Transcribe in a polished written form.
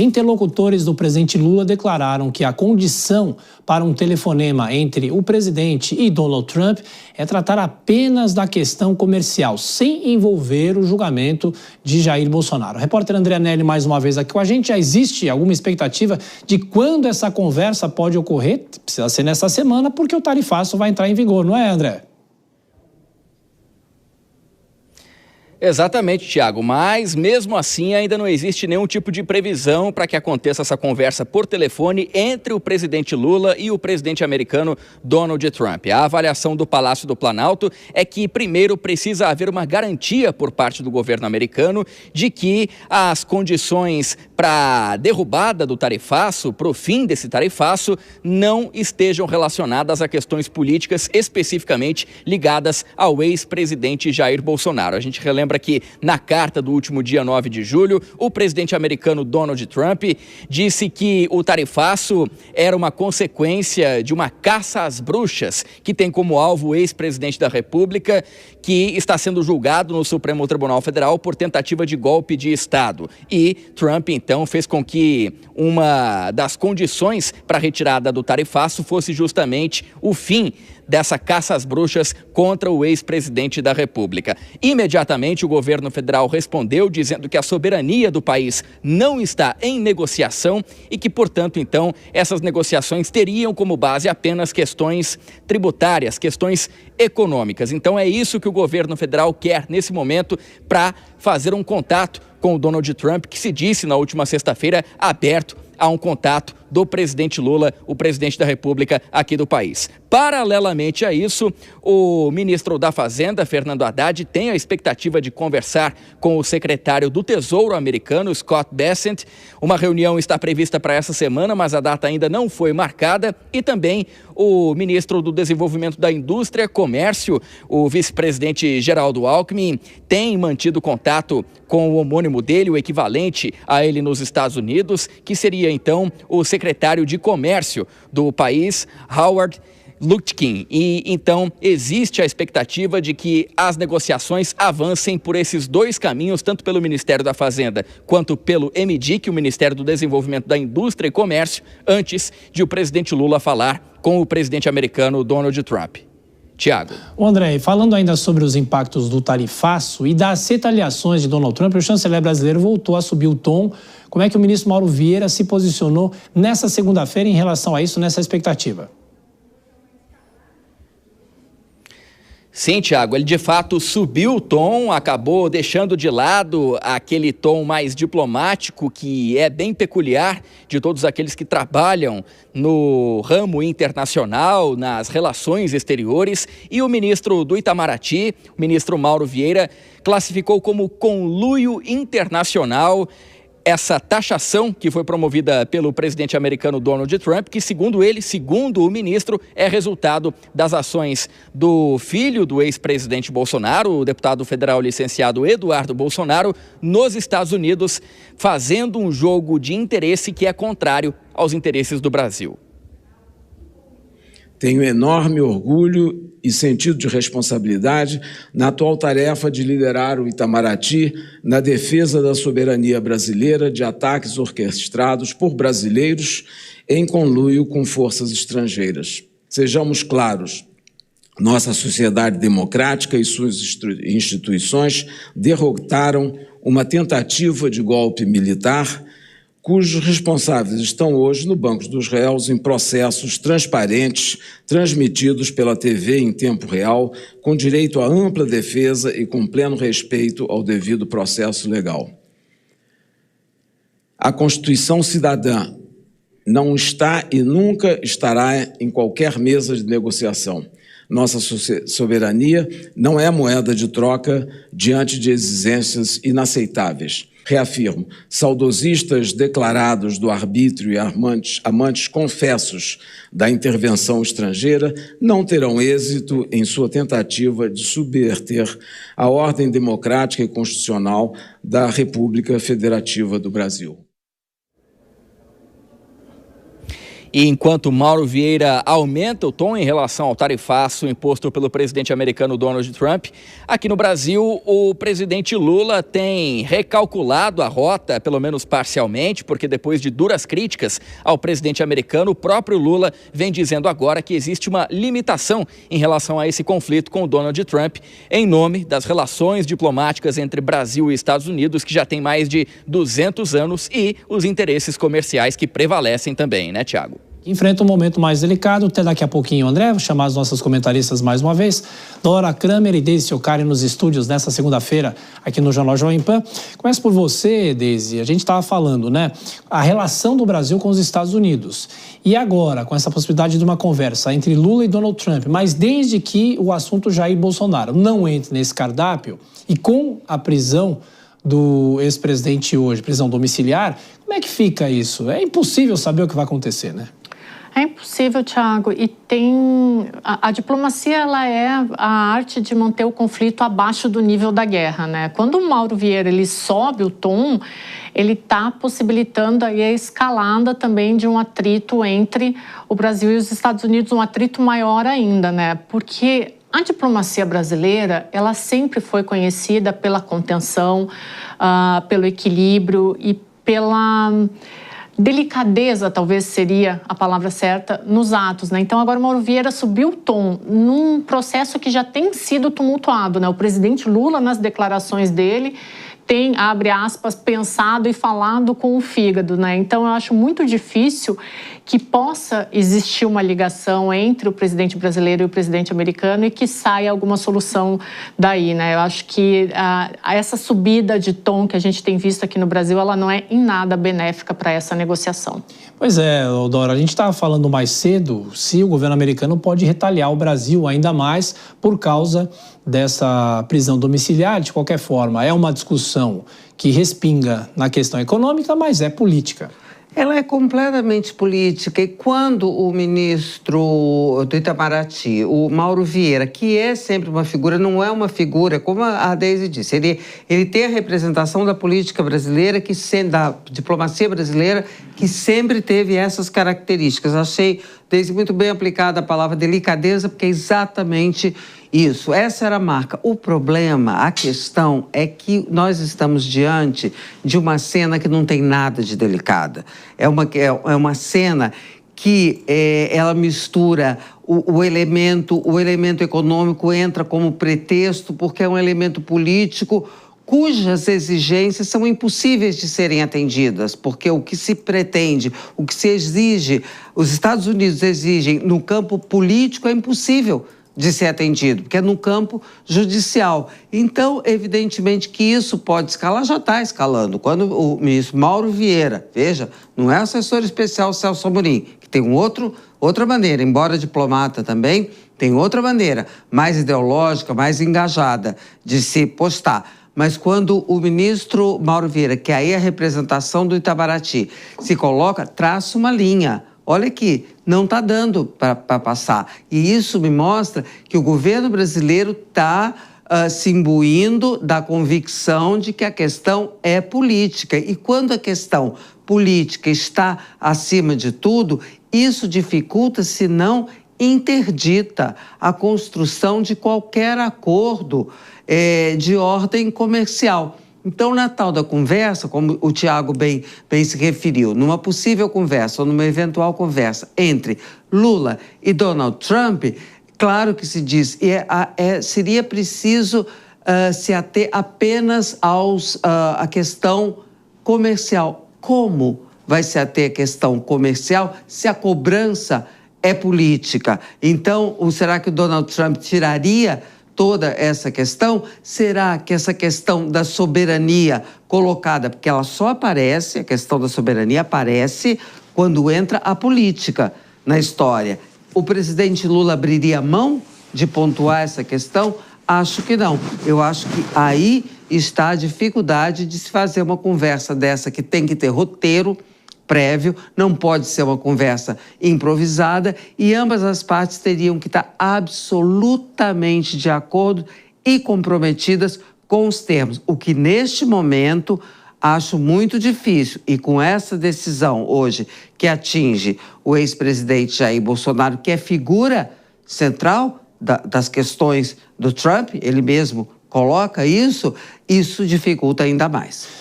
Interlocutores do presidente Lula declararam que a condição para um telefonema entre o presidente e Donald Trump é tratar apenas da questão comercial, sem envolver o julgamento de Jair Bolsonaro. O repórter André Anelli mais uma vez aqui com a gente. Já existe alguma expectativa de quando essa conversa pode ocorrer? Precisa ser nessa semana, porque o tarifaço vai entrar em vigor, não é, André? Exatamente, Tiago, mas mesmo assim ainda não existe nenhum tipo de previsão para que aconteça essa conversa por telefone entre o presidente Lula e o presidente americano Donald Trump. A avaliação do Palácio do Planalto é que primeiro precisa haver uma garantia por parte do governo americano de que as condições para a derrubada do tarifaço, para o fim desse tarifaço, não estejam relacionadas a questões políticas especificamente ligadas ao ex-presidente Jair Bolsonaro. A gente relembra que na carta do último dia 9 de julho, o presidente americano Donald Trump disse que o tarifaço era uma consequência de uma caça às bruxas que tem como alvo o ex-presidente da República, que está sendo julgado no Supremo Tribunal Federal por tentativa de golpe de Estado. E Trump, então, fez com que uma das condições para a retirada do tarifaço fosse justamente o fim dessa caça às bruxas contra o ex-presidente da República. Imediatamente, o governo federal respondeu dizendo que a soberania do país não está em negociação e que, portanto, então, essas negociações teriam como base apenas questões tributárias, questões econômicas. Então, é isso que o governo federal quer, nesse momento, para fazer um contato com o Donald Trump, que se disse na última sexta-feira aberto a um contato do presidente Lula, o presidente da República aqui do país. Paralelamente a isso, o ministro da Fazenda, Fernando Haddad, tem a expectativa de conversar com o secretário do Tesouro americano, Scott Bessent. Uma reunião está prevista para essa semana, mas a data ainda não foi marcada. E também o ministro do Desenvolvimento da Indústria, Comércio, o vice-presidente Geraldo Alckmin, tem mantido contato com o homônimo dele, o equivalente a ele nos Estados Unidos, que seria então o secretário de Comércio do país, Howard Lutnick. E então existe a expectativa de que as negociações avancem por esses dois caminhos, tanto pelo Ministério da Fazenda quanto pelo MDIC, o Ministério do Desenvolvimento da Indústria e Comércio, antes de o presidente Lula falar com o presidente americano Donald Trump. Tiago. André, falando ainda sobre os impactos do tarifaço e das retaliações de Donald Trump, o chanceler brasileiro voltou a subir o tom. Como é que o ministro Mauro Vieira se posicionou nessa segunda-feira em relação a isso, nessa expectativa? Sim, Tiago, ele de fato subiu o tom, acabou deixando de lado aquele tom mais diplomático que é bem peculiar de todos aqueles que trabalham no ramo internacional, nas relações exteriores, e o ministro do Itamaraty, o ministro Mauro Vieira, classificou como conluio internacional essa taxação que foi promovida pelo presidente americano Donald Trump, que segundo ele, segundo o ministro, é resultado das ações do filho do ex-presidente Bolsonaro, o deputado federal licenciado Eduardo Bolsonaro, nos Estados Unidos, fazendo um jogo de interesse que é contrário aos interesses do Brasil. Tenho enorme orgulho e sentido de responsabilidade na atual tarefa de liderar o Itamaraty na defesa da soberania brasileira de ataques orquestrados por brasileiros em conluio com forças estrangeiras. Sejamos claros, nossa sociedade democrática e suas instituições derrotaram uma tentativa de golpe militar cujos responsáveis estão hoje no banco dos réus em processos transparentes, transmitidos pela TV em tempo real, com direito à ampla defesa e com pleno respeito ao devido processo legal. A Constituição Cidadã não está e nunca estará em qualquer mesa de negociação. Nossa soberania não é moeda de troca diante de exigências inaceitáveis. Reafirmo, saudosistas declarados do arbítrio e amantes confessos da intervenção estrangeira não terão êxito em sua tentativa de subverter a ordem democrática e constitucional da República Federativa do Brasil. E enquanto Mauro Vieira aumenta o tom em relação ao tarifaço imposto pelo presidente americano Donald Trump, aqui no Brasil o presidente Lula tem recalculado a rota, pelo menos parcialmente, porque depois de duras críticas ao presidente americano, o próprio Lula vem dizendo agora que existe uma limitação em relação a esse conflito com o Donald Trump, em nome das relações diplomáticas entre Brasil e Estados Unidos, que já tem mais de 200 anos, e os interesses comerciais que prevalecem também, né, Tiago? Enfrenta um momento mais delicado. Até daqui a pouquinho, André. Vou chamar as nossas comentaristas mais uma vez. Dora Kramer e Deise Ciocari nos estúdios nesta segunda-feira aqui no Jornal Jovem Pan. Começo por você, Deise. A gente estava falando, né? A relação do Brasil com os Estados Unidos. E agora, com essa possibilidade de uma conversa entre Lula e Donald Trump, mas desde que o assunto Jair Bolsonaro não entre nesse cardápio e com a prisão do ex-presidente hoje, prisão domiciliar, como é que fica isso? É impossível saber o que vai acontecer, né? É impossível, Tiago, e a diplomacia, ela é a arte de manter o conflito abaixo do nível da guerra, né? Quando o Mauro Vieira, ele sobe o tom, ele está possibilitando aí a escalada também de um atrito entre o Brasil e os Estados Unidos, um atrito maior ainda, né? Porque a diplomacia brasileira, ela sempre foi conhecida pela contenção, pelo equilíbrio e pela delicadeza, talvez seria a palavra certa, nos atos, né? Então, agora o Mauro Vieira subiu o tom num processo que já tem sido tumultuado, né? O presidente Lula, nas declarações dele, tem, abre aspas, pensado e falado com o fígado, né? Então, eu acho muito difícil que possa existir uma ligação entre o presidente brasileiro e o presidente americano e que saia alguma solução daí, né? Eu acho que essa subida de tom que a gente tem visto aqui no Brasil, ela não é em nada benéfica para essa negociação. Pois é, Dora, a gente estava falando mais cedo se o governo americano pode retaliar o Brasil ainda mais por causa dessa prisão domiciliar. De qualquer forma, é uma discussão que respinga na questão econômica, mas é política. Ela é completamente política, e quando o ministro do Itamaraty, o Mauro Vieira, que é sempre uma figura, não é uma figura, como a Deise disse, ele tem a representação da política brasileira, da diplomacia brasileira, que sempre teve essas características. Achei, Deise, muito bem aplicada a palavra delicadeza, porque é exatamente isso, essa era a marca. O problema, a questão é que nós estamos diante de uma cena que não tem nada de delicada. É uma cena que ela mistura o elemento econômico, entra como pretexto, porque é um elemento político cujas exigências são impossíveis de serem atendidas, porque o que se pretende, o que se exige, os Estados Unidos exigem no campo político é impossível de ser atendido, porque é no campo judicial. Então, evidentemente que isso pode escalar, já está escalando. Quando o ministro Mauro Vieira, veja, não é assessor especial Celso Amorim, que tem outra maneira, embora diplomata também, tem outra maneira, mais ideológica, mais engajada de se postar. Mas quando o ministro Mauro Vieira, que aí é a representação do Itamaraty, se coloca, traça uma linha. Olha aqui, não está dando para passar. E isso me mostra que o governo brasileiro está se imbuindo da convicção de que a questão é política. E quando a questão política está acima de tudo, isso dificulta, se não interdita, a construção de qualquer acordo de ordem comercial. Então, na tal da conversa, como o Tiago bem se referiu, numa possível conversa ou numa eventual conversa entre Lula e Donald Trump, claro que se diz, seria preciso se ater apenas à questão comercial. Como vai se ater a questão comercial se a cobrança é política? Então, será que o Donald Trump tiraria toda essa questão? Será que essa questão da soberania colocada, porque ela só aparece, a questão da soberania aparece quando entra a política na história. O presidente Lula abriria mão de pontuar essa questão? Acho que não. Eu acho que aí está a dificuldade de se fazer uma conversa dessa, que tem que ter roteiro prévio, não pode ser uma conversa improvisada, e ambas as partes teriam que estar absolutamente de acordo e comprometidas com os termos. O que neste momento acho muito difícil. E com essa decisão hoje que atinge o ex-presidente Jair Bolsonaro, que é figura central das questões do Trump, ele mesmo coloca isso dificulta ainda mais.